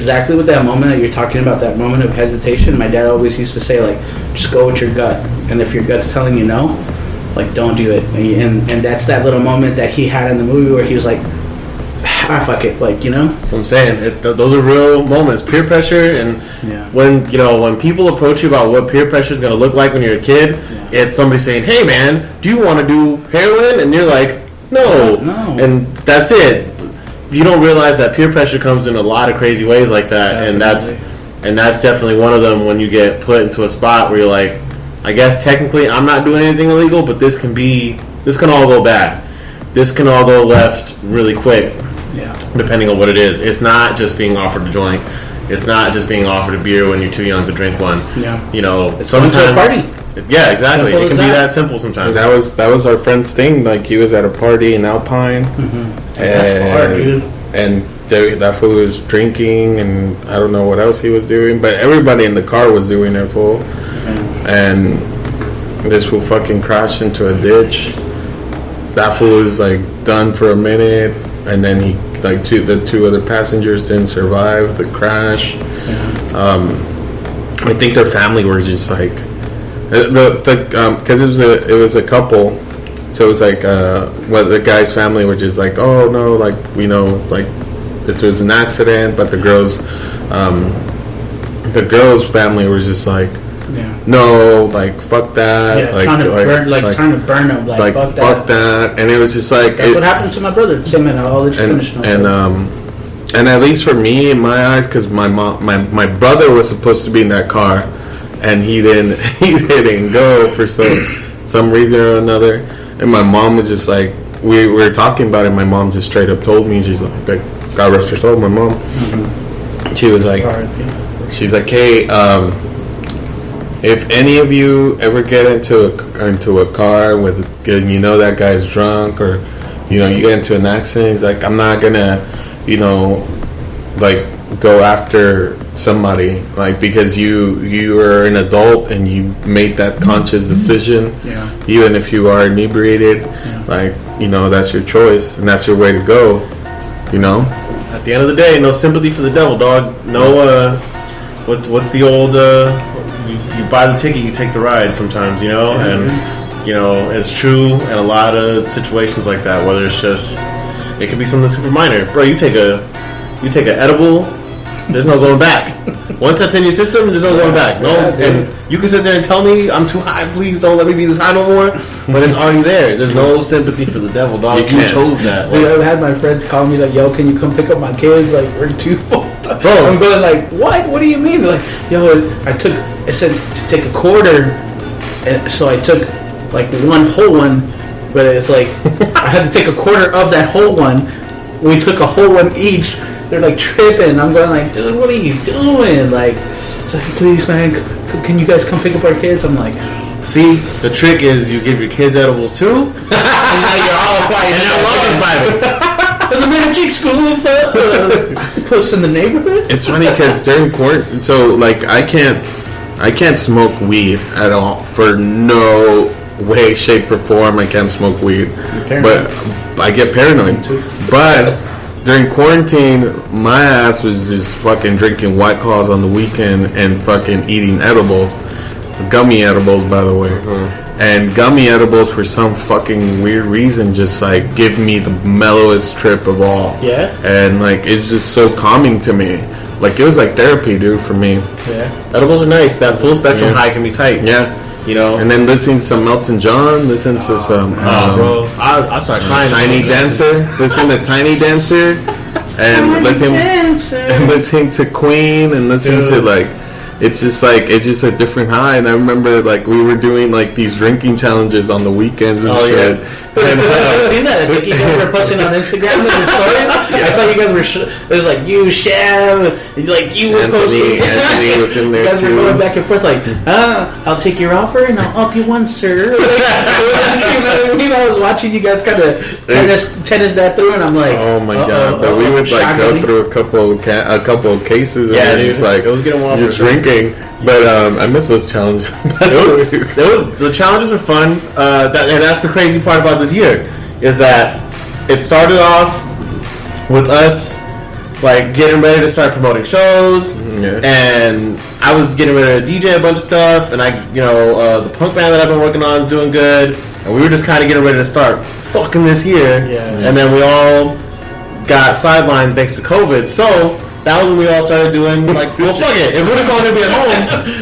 exactly with that moment that you're talking about, that moment of hesitation. My dad always used to say, like, just go with your gut. And if your gut's telling you no, like, don't do it. And that's that little moment that he had in the movie where he was like, fuck it, like, you know. That's what I'm saying. Those are real moments. Peer pressure, and when people approach you about what peer pressure is going to look like when you're a kid, it's somebody saying, "Hey, man, do you want to do heroin?" And you're like, "No," and that's it. You don't realize that peer pressure comes in a lot of crazy ways like that, definitely. and that's definitely one of them. When you get put into a spot where you're like, I guess technically I'm not doing anything illegal, but this can all go bad. This can all go left really quick. Yeah. Depending on what it is. It's not just being offered a joint. It's not just being offered a beer when you're too young to drink one. Yeah. You know, it's sometimes a party. Yeah, exactly. Simple it can be that simple sometimes. That was our friend's thing. Like, he was at a party in Alpine, That's hard, dude. And that fool was drinking, and I don't know what else he was doing, but everybody in the car was doing it, fool. And this fool fucking crashed into a ditch. That fool was like done for a minute, and then the two other passengers didn't survive the crash. I think their family were just like because it was a couple, so it was like the guy's family were just like, oh no, like, we know, like, it was an accident, but the girl's family was just like, no, like, fuck that. Yeah, like, trying to burn them. Like, fuck that. And it was just like... That's what happened to my brother. Same in all the and at least for me, in my eyes, because my brother was supposed to be in that car, and he didn't go for some reason or another. And my mom was just like... We were talking about it. My mom just straight up told me, she's like, God rest her soul, my mom. She was like... She's like, hey... if any of you ever get into a car with, you know, that guy's drunk, or, you know, you get into an accident, like, I'm not gonna, you know, like, go after somebody, like, because you are an adult and you made that conscious decision, even if you are inebriated, like, you know, that's your choice and that's your way to go, you know. At the end of the day, no sympathy for the devil, dog. No, what's the old you buy the ticket, you take the ride sometimes, you know. And you know, it's true in a lot of situations like that, whether it's just, it could be something super minor. Bro, you take an edible, there's no going back. Once that's in your system, there's no going back. No, and you can sit there and tell me I'm too high, please don't let me be this high no more, but it's already there. There's no sympathy for the devil, dog. You chose that. Dude, I've had my friends call me like, yo, can you come pick up my kids? Like, we're too full. Bro, I'm going like, what do you mean? They're like, yo, it said to take a quarter, and so I took like one whole one, but it's like I had to take a quarter of that whole one. We took a whole one each. They're like tripping. I'm going like, dude, what are you doing? Like, it's like, please, man, can you guys come pick up our kids? I'm like, see, the trick is you give your kids edibles too, and now you're all quiet and you're loving by it. The magic school puss in the neighborhood. It's funny because during quarantine, so like I can't smoke weed at all, for no way, shape, or form. I can't smoke weed, but I get paranoid. But during quarantine, my ass was just fucking drinking White Claws on the weekend and fucking eating edibles, gummy edibles, by the way. And gummy edibles, for some fucking weird reason, just like give me the mellowest trip of all. Yeah. And like, it's just so calming to me. Like, it was like therapy, dude, for me. Yeah. Edibles are nice. That full spectrum high can be tight. Yeah. You know. And then listening to some Elton John, listen to some bro. I started crying. Tiny Dancer. Listen to Tiny Dancer. And listening to Queen, and listening to like, it's just a different high. And I remember like we were doing like these drinking challenges on the weekends and shit. And I've seen that. I think you guys were posting on Instagram in the story. I saw you guys were. It was like you, Sham, and like you were posting. Anthony was in there. You guys were going back and forth like, I'll take your offer and I'll up you one, sir. I was watching you guys kind of tennis that through, and I'm like, oh my god! But we would like go through a couple of cases. And just like it was getting wild. You're drinking. But I miss those challenges. The challenges are fun. And that's the crazy part about this year, is that it started off with us like getting ready to start promoting shows, and I was getting ready to DJ a bunch of stuff, and the punk band that I've been working on is doing good, and we were just kind of getting ready to start fucking this year, and then we all got sidelined thanks to COVID, so that was when we all started doing, like, well, fuck it. If we're just all going to be at home,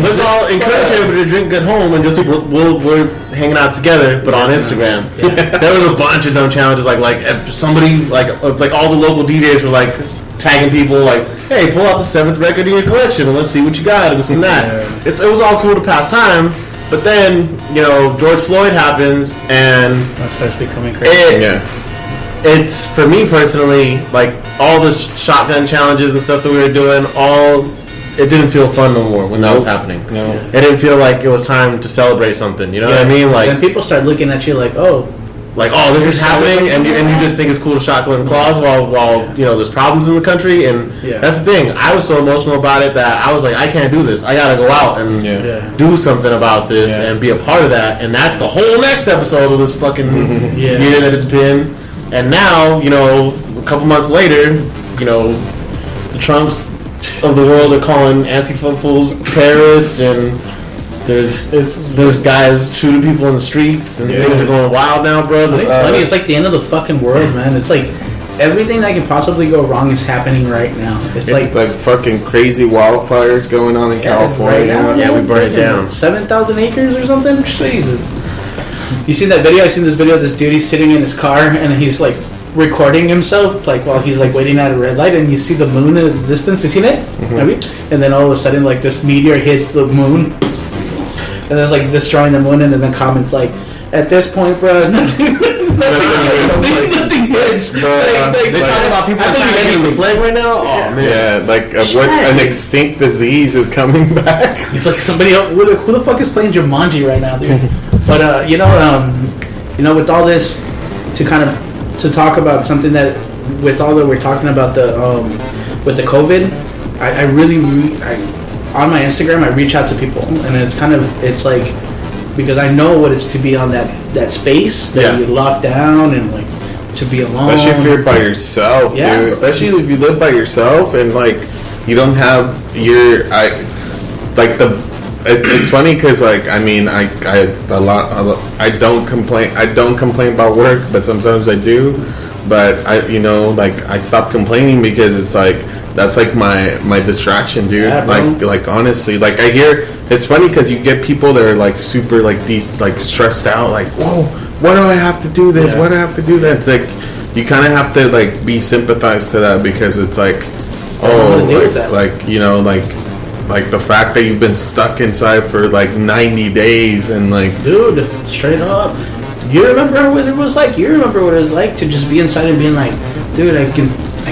let's all encourage everybody to drink at home and just, we're hanging out together, but on Instagram. There was a bunch of dumb challenges, like if somebody, like all the local DJs were, like, tagging people, like, hey, pull out the 7th record in your collection and let's see what you got and this and that. It was all cool to pass time, but then, George Floyd happens and that starts becoming crazy. It's, for me personally, like, all the shotgun challenges and stuff that we were doing, it didn't feel fun no more when that was happening. It didn't feel like it was time to celebrate something, you know what I mean? Like, and people start looking at you like, this is happening, and you just think it's cool to shotgun claws while there's problems in the country, and that's the thing. I was so emotional about it that I was like, I can't do this. I gotta go out and do something about this and be a part of that, and that's the whole next episode of this fucking year that it's been. And now, a couple months later, the Trumps of the world are calling Antifa fools terrorists, and there's guys shooting people in the streets, and things are going wild now, bro. It's funny. It's like the end of the fucking world, man. It's like everything that can possibly go wrong is happening right now. It's like fucking crazy wildfires going on in California. Right now, we burned it down. 7,000 acres or something? Jesus. You seen that video? I seen this video of this dude. He's sitting in his car and he's like recording himself, like while he's like waiting at a red light, and you see the moon in the distance. You seen it? Have you? And then all of a sudden, like this meteor hits the moon, and then it's like destroying the moon. And then comments like, "At this point, bro, nothing hits." They talking about people trying to the flag right now. Oh man, what an extinct disease is coming back. It's like somebody else. Who the fuck is playing Jumanji right now, dude? But with all this, to talk about something that, with all that we're talking about with the COVID, I really on my Instagram I reach out to people, and it's like, because I know what it's to be on that space that you're locked down and like to be alone. Especially if you're by yourself, dude. Especially if you live by yourself and like you don't have It's funny because I don't complain about work, but sometimes I do. But I stopped complaining because it's like that's like my distraction, dude. Like honestly, like I hear it's funny because you get people that are like super like these like stressed out, like whoa, why do I have to do this? Why do I have to do that? It's like you kind of have to like be sympathized to that because it's like like the fact that you've been stuck inside for like 90 days and like, dude, straight up, you remember what it was like? You remember what it was like to just be inside and being like, dude, I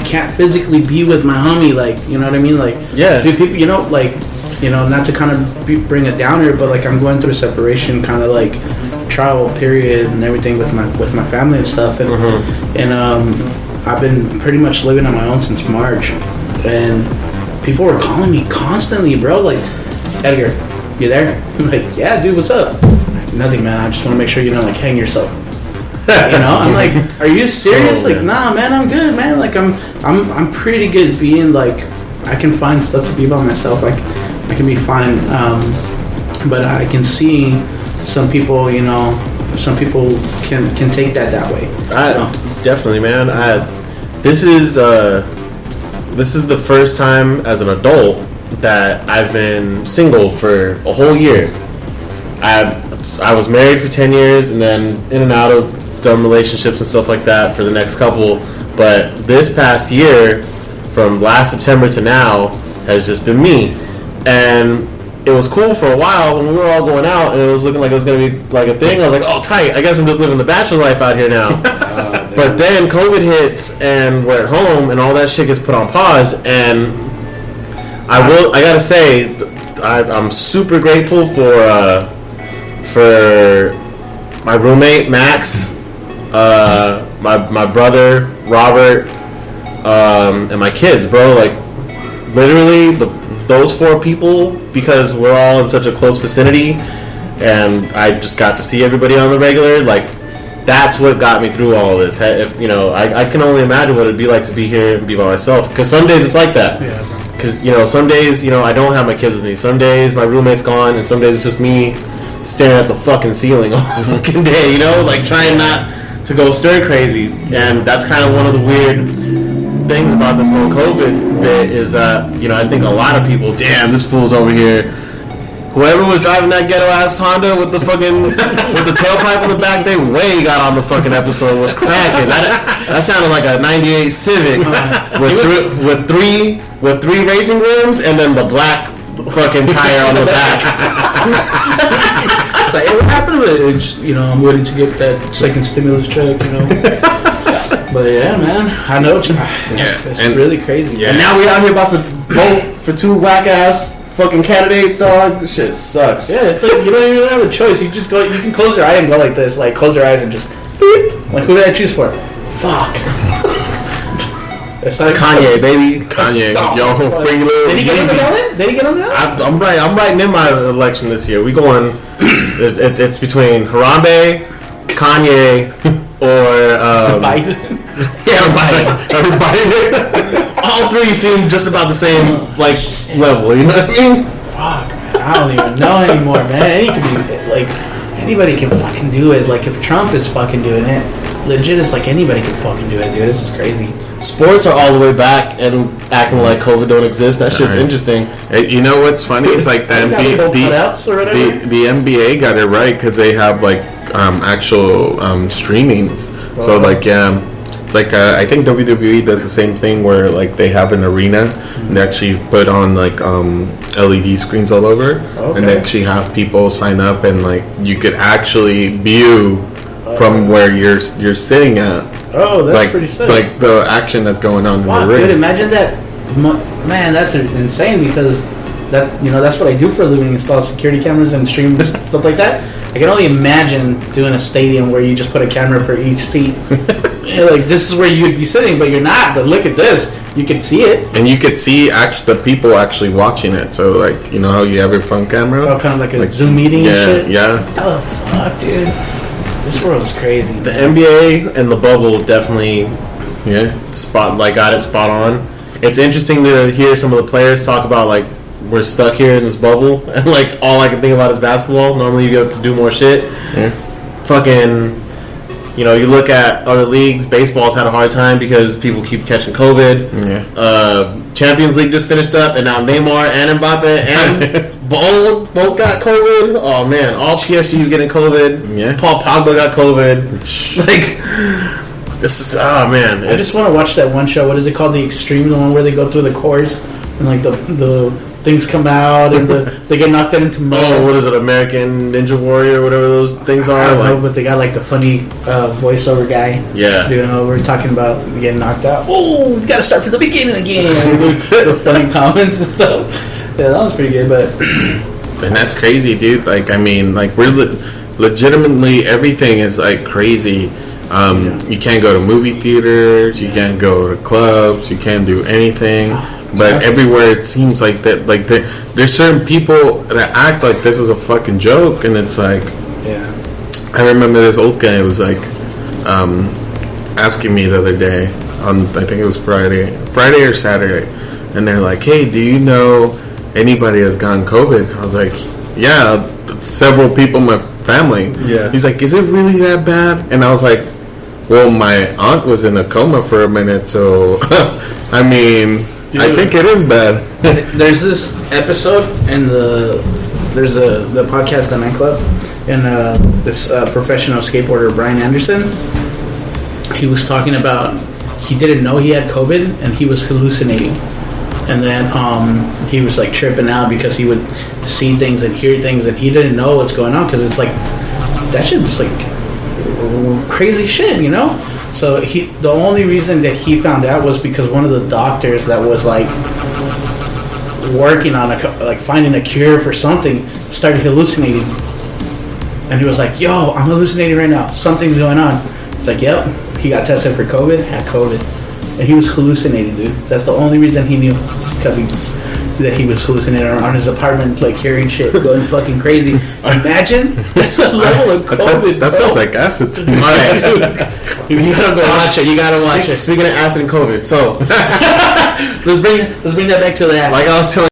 can't physically be with my homie, like, you know what I mean? Like, dude, people, not to kind of bring it down here, but like I'm going through a separation kind of like trial period and everything with my family and stuff, and I've been pretty much living on my own since March, and people were calling me constantly, bro, like, Edgar, you there? I'm like, yeah, dude, what's up? Nothing, man, I just want to make sure you don't like hang yourself. I'm like, are you serious? Like, nah, man, I'm good, man. Like, I'm pretty good being like, I can find stuff to be by myself. Like, I can be fine. But I can see some people, some people can take that way. Definitely, man. This is the first time as an adult that I've been single for a whole year. I was married for 10 years and then in and out of dumb relationships and stuff like that for the next couple. But this past year, from last September to now, has just been me. And it was cool for a while when we were all going out and it was looking like it was going to be like a thing. I was like, oh, tight. I guess I'm just living the bachelor life out here now. But then COVID hits and we're at home and all that shit gets put on pause. And I gotta say, I'm super grateful for my roommate Max, my brother Robert, and my kids, bro. Like literally those four people, because we're all in such a close vicinity, and I just got to see everybody on the regular. Like that's what got me through all of this. If, you know, I can only imagine what it'd be like to be here and be by myself. Because some days it's like that. Yeah. Because, you know, some days, you know, I don't have my kids with me. Some days my roommate's gone, and some days it's just me staring at the fucking ceiling all fucking day, you know? Like, trying not to go stir crazy. And that's kind of one of the weird things about this whole COVID bit is that, you know, I think a lot of people, damn, this fool's over here. Whoever was driving that ghetto ass Honda with the fucking with the tailpipe in the back, they way got on the fucking episode. Was cracking. That sounded like a '98 Civic with three racing rims and then the black fucking tire on the back. It's like, hey, what happened to it? It's, you know, I'm waiting to get that second stimulus check. You know. But yeah, man, I know. It's really crazy. Yeah. And now we out here about to vote for two whack ass fucking candidates, dog. This shit sucks. Yeah, it's like you don't even have a choice. You just go. You can close your eye and go like this. Like close your eyes and just beep. Like who did I choose for? Fuck. It's like Kanye, baby. Kanye. Oh, Yo, bring little. Did he get on the ballot? Did he get on the ballot? I'm writing in my election this year. We going. It's between Harambe, Kanye, or Biden. Yeah, Biden. All three seem just about the same level. You know what I mean? Fuck, man. I don't even know anymore, man. Anybody can fucking do it. Like if Trump is fucking doing it, legit, it's like anybody can fucking do it, dude. This is crazy. Sports are all the way back and acting like COVID don't exist. That shit's interesting. Hey, you know what's funny? It's like the NBA got it right because they have like actual streamings. Oh. So like it's like I think WWE does the same thing where like they have an arena and they actually put on like LED screens all over, and they actually have people sign up and like you could actually view from where you're sitting at. Oh, that's like, pretty sick. Like the action that's going on in the ring. Dude, imagine that. Man, that's insane because that's what I do for a living, install security cameras and stream stuff like that. I can only imagine doing a stadium where you just put a camera for each seat. Like this is where you'd be sitting, but you're not. But look at this. You can see it. And you could see the people actually watching it. So like, you know how you have your phone camera? Oh, kind of like a Zoom meeting and shit? Yeah. Oh, fuck, dude. This world's crazy. The NBA and the bubble definitely got it spot on. It's interesting to hear some of the players talk about like we're stuck here in this bubble and like all I can think about is basketball. Normally you get to do more shit. Yeah. Fucking, you know, you look at other leagues, baseball's had a hard time because people keep catching COVID. Yeah. Champions League just finished up and now Neymar and Mbappe and both got COVID. Oh man, all PSG's getting COVID. Yeah. Paul Pogba got COVID. Like this is man. I just want to watch that one show. What is it called? The Extreme, the one where they go through the course and like the things come out and they get knocked into mud. Oh, what is it? American Ninja Warrior, whatever those things are. I don't know, but they got like the funny voiceover guy. Yeah. Doing we're talking about getting knocked out. Oh, you got to start from the beginning again. The funny comments and stuff. Yeah, that was pretty good, but. And that's crazy, dude. Like, I mean, like, we're legitimately everything is like crazy. You can't go to movie theaters. You can't go to clubs. You can't do anything. But everywhere it seems like that. Like, there's certain people that act like this is a fucking joke, and it's like, I remember this old guy was like, asking me the other day on I think it was Friday or Saturday, and they're like, hey, do you know anybody has gotten COVID? I was like, yeah, several people in my family. Yeah. He's like, is it really that bad? And I was like, well, my aunt was in a coma for a minute, so I mean, dude, I think it is bad. There's this episode in the podcast The Nightclub, and this professional skateboarder Brian Anderson, he was talking about he didn't know he had COVID and he was hallucinating. And then he was like tripping out because he would see things and hear things and he didn't know what's going on because it's like that shit's like crazy shit, you know. So the only reason that he found out was because one of the doctors that was like working on finding a cure for something started hallucinating, and he was like, "Yo, I'm hallucinating right now. Something's going on." It's like, "Yep." He got tested for COVID, had COVID. And he was hallucinating, dude. That's the only reason he knew, because that he was hallucinating around his apartment, like hearing shit, going fucking crazy. Imagine that's a level of COVID. That sounds like acid to me. All right, you gotta go watch it. You gotta watch it. Speaking of acid and COVID, so let's bring that back to the acid. Like I was telling.